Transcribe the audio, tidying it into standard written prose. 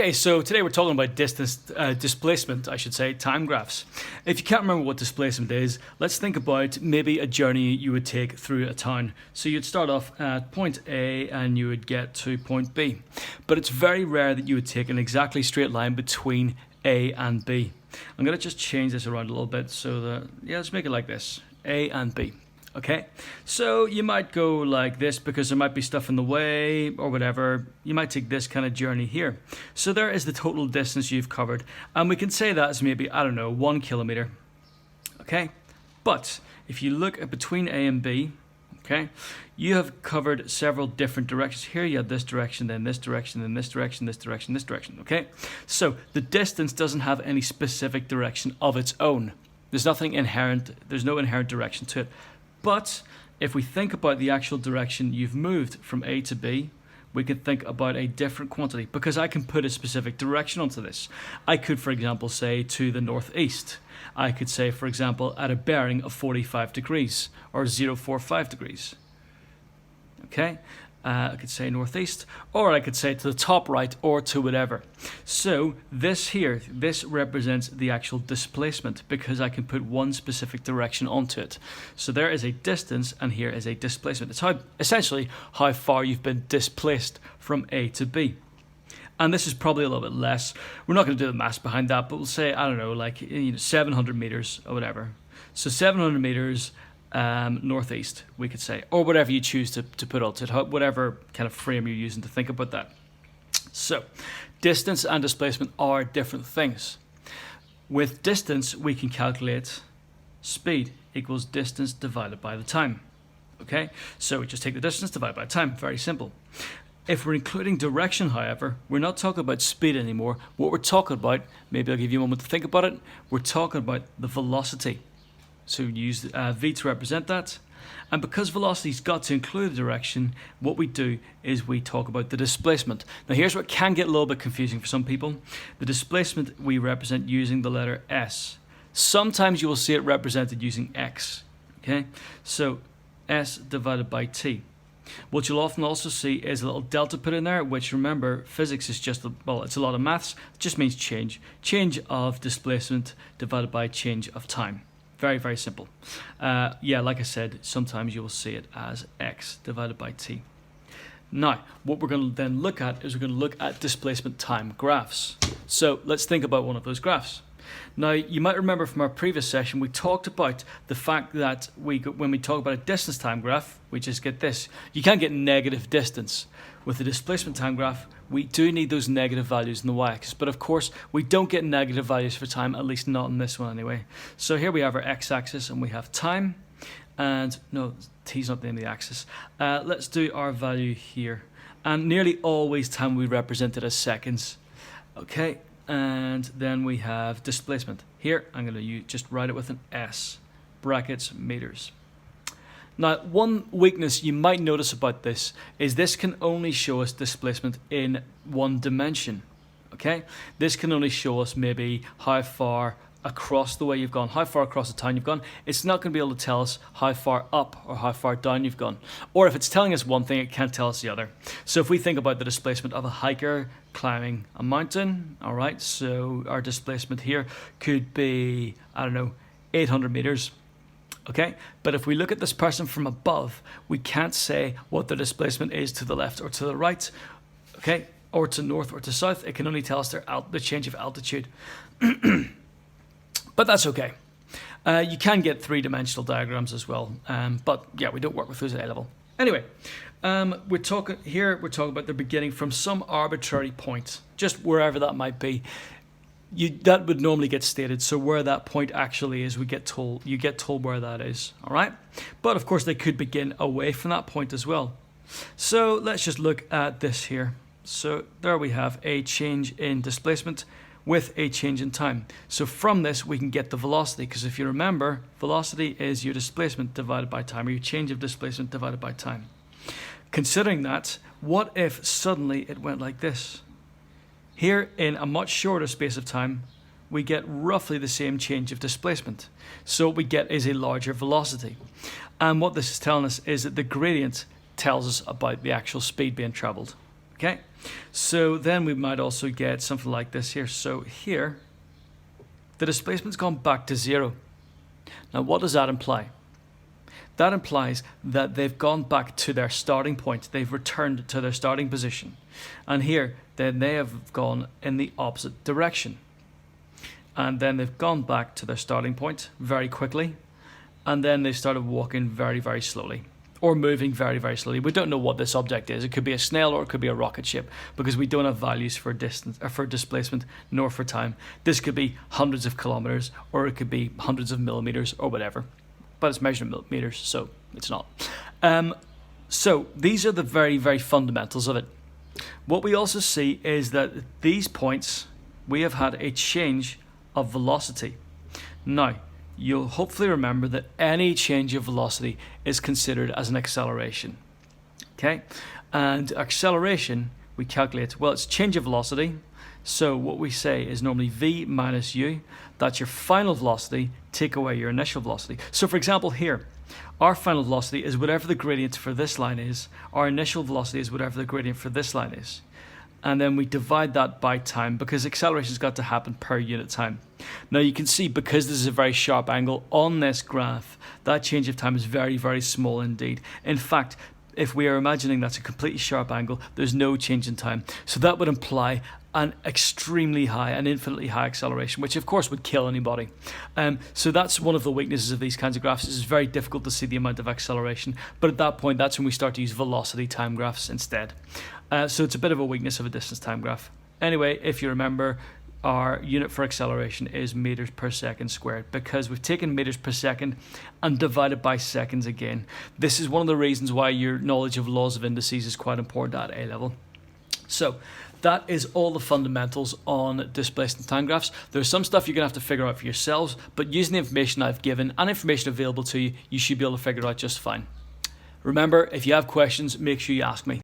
Okay, so today we're talking about distance, displacement, I should say, time graphs. If you can't remember what displacement is, let's think about maybe a journey you would take through a town. So you'd start off at point A and you would get to point B. But it's very rare that you would take an exactly straight line between A and B. I'm going to just change this around a little bit so that, let's make it like this, A and B. Okay, so you might go like this because there might be stuff in the way or whatever. You might take this kind of journey here. So there is the total distance you've covered. And we can say that is maybe, 1 kilometer. Okay, but if you look at between A and B, okay, you have covered several different directions. Here you have this direction, then this direction, then this direction, this direction, this direction. Okay, so the distance doesn't have any specific direction of its own. There's nothing inherent, there's no inherent direction to it. But if we think about the actual direction you've moved from A to B, we can think about a different quantity because I can put a specific direction onto this. I could, for example, say to the northeast. I could say, for example, at a bearing of 45 degrees or 045 degrees. Okay, I could say northeast, or I could say to the top right or to whatever. So this here, this represents the actual displacement because I can put one specific direction onto it. So there is a distance and here is a displacement. It's essentially how far you've been displaced from A to B. And this is probably a little bit less. We're not going to do the maths behind that, but we'll say, 700 meters or whatever. So 700 meters northeast, we could say, or whatever you choose to put onto it, whatever kind of frame you're using to think about that. So distance and displacement are different things. With distance, we can calculate speed equals distance divided by the time. Okay, so we just take the distance divided by time, very simple. If we're including direction, however, we're not talking about speed anymore. What we're talking about, maybe I'll give you a moment to think about it, we're talking about the velocity. So use v to represent that. And because velocity's got to include the direction, what we do is we talk about the displacement. Now here's what can get a little bit confusing for some people. The displacement we represent using the letter S. Sometimes you will see it represented using x. Okay, so S divided by t. What you'll often also see is a little delta put in there, which, remember, physics is just, it's a lot of maths. It just means change. Change of displacement divided by change of time. Very, very simple. Like I said, sometimes you will see it as x divided by t. Now, what we're going to then look at is we're going to look at displacement time graphs. So let's think about one of those graphs. Now, you might remember from our previous session, we talked about the fact that when we talk about a distance time graph, we just get this. You can't get negative distance. With the displacement time graph, we do need those negative values in the y-axis, but of course, we don't get negative values for time, at least not in this one anyway. So here we have our x-axis and we have time, and no, t's not the name of the axis. Let's do our value here, and nearly always time we represent it as seconds. Okay. And then we have displacement. Here, I'm going to just write it with an S, brackets, meters. Now, one weakness you might notice about this is this can only show us displacement in one dimension. Okay? This can only show us maybe how far across the way you've gone, how far across the town you've gone. It's not going to be able to tell us how far up or how far down you've gone. Or if it's telling us one thing, it can't tell us the other. So if we think about the displacement of a hiker climbing a mountain, all right, so our displacement here could be, 800 meters. Okay, but if we look at this person from above, we can't say what the displacement is to the left or to the right, okay, or to north or to south. It can only tell us the change of altitude. But that's okay. You can get three-dimensional diagrams as well. But yeah, we don't work with those at A level. Anyway, we're talking about the beginning from some arbitrary point, just wherever that might be. That would normally get stated. So where that point actually is, you get told where that is. All right. But of course, they could begin away from that point as well. So let's just look at this here. So there we have a change in displacement with a change in time. So from this, we can get the velocity, because if you remember, velocity is your displacement divided by time, or your change of displacement divided by time. Considering that, what if suddenly it went like this? Here, in a much shorter space of time, we get roughly the same change of displacement. So what we get is a larger velocity. And what this is telling us is that the gradient tells us about the actual speed being traveled. Okay? So then we might also get something like this here. So here, the displacement's gone back to 0. Now what does that imply? That implies that they've gone back to their starting point. They've returned to their starting position. And here, then they have gone in the opposite direction. And then they've gone back to their starting point very quickly. And then they started walking very, very slowly. Or moving very, very slowly. We don't know what this object is. It could be a snail or it could be a rocket ship, because we don't have values for distance or for displacement nor for time. This could be hundreds of kilometers, or it could be hundreds of millimeters or whatever. But it's measured in meters, so it's not. So these are the very, very fundamentals of it. What we also see is that at these points, we have had a change of velocity. Now, you'll hopefully remember that any change of velocity is considered as an acceleration. Okay? And acceleration, we calculate, well, it's change of velocity. So what we say is normally v minus u. That's your final velocity, take away your initial velocity. So for example here, our final velocity is whatever the gradient for this line is. Our initial velocity is whatever the gradient for this line is. And then we divide that by time, because acceleration's got to happen per unit time. Now you can see, because this is a very sharp angle on this graph, that change of time is very, very small indeed. In fact, if we are imagining that's a completely sharp angle, there's no change in time. So that would imply an extremely high, an infinitely high acceleration, which of course would kill anybody. So that's one of the weaknesses of these kinds of graphs. It's very difficult to see the amount of acceleration, but at that point, that's when we start to use velocity time graphs instead. So it's a bit of a weakness of a distance time graph. Anyway, if you remember, our unit for acceleration is meters per second squared, because we've taken meters per second and divided by seconds again. This is one of the reasons why your knowledge of laws of indices is quite important at A level. So that is all the fundamentals on displacement time graphs. There's some stuff you're going to have to figure out for yourselves, but using the information I've given and information available to you, you should be able to figure it out just fine. Remember, if you have questions, make sure you ask me.